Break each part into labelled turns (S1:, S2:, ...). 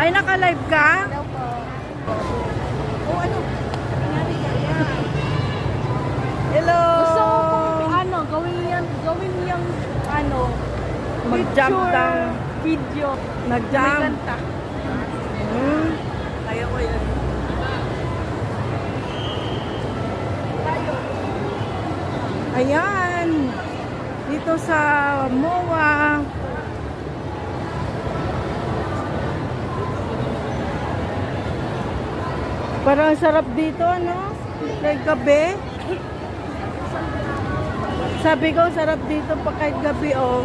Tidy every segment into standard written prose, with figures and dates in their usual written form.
S1: Ay, naka-live ka?
S2: Hello po.
S1: Oh, ano? Hello!
S2: Gusto ko pong gawin yung
S1: Mag-jump
S2: picture,
S1: down.
S2: video.
S1: Nag-jump.
S2: May kanta.
S1: Kaya ko yun. Ayan. Dito sa MOA. Parang sarap dito, ano? Kahit gabi. Sabi ko, sarap dito pa kahit gabi, oh.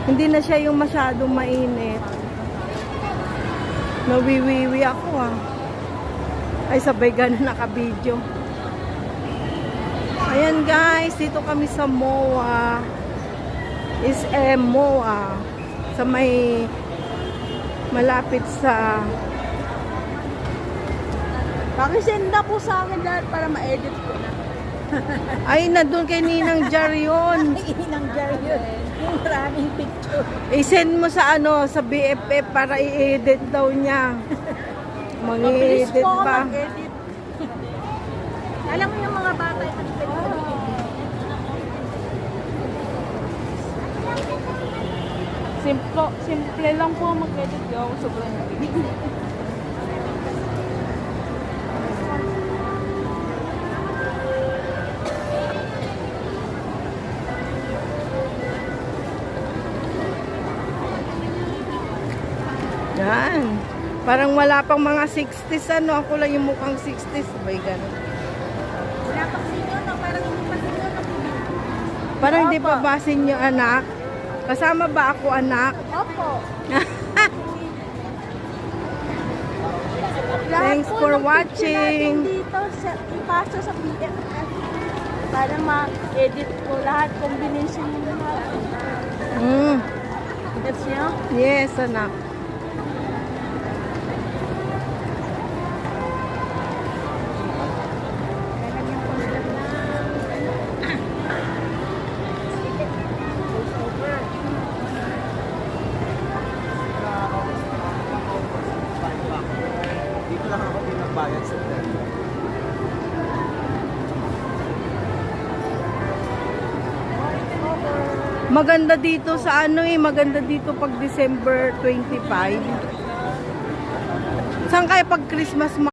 S1: Hindi na siya yung masyadong mainit. Nawiwiwi ako, ah. Ay, sabay ganun naka-video. Ayan, guys. Dito kami sa MOA. MOA. Sa may malapit sa...
S2: Pakisend na po sa akin lahat para ma-edit ko na.
S1: Ay, nandun kay Ninang Jar yun.
S2: Inang jar yun. Yung maraming picture.
S1: I-send mo sa sa BFF para i-edit daw niya.
S2: Mabilis
S1: Mag-i-edit
S2: po ako
S1: pa.
S2: mag-edit. Alam mo yung mga bata yung simple lang po mag-edit. Yung sobrang
S1: Yan. Parang wala pang mga 60s, ano. Ako lang yung mukhang 60s. Sabay ganun.
S2: wala pang sino, no? Parang hindi pa sino, no?
S1: Parang hindi pa basin yung anak. Kasama ba ako, anak?
S2: Opo.
S1: Thanks for watching.
S2: Dito, ipasa sa BFF para ma-edit ko lahat, combination yung lahat. That's nyo?
S1: Yes, anak.
S2: Lalagyan ko sila ng
S3: Dito lang ako pinagbayad sa September.
S1: Maganda dito sa maganda dito pag December 25. Saan kaya pag Christmas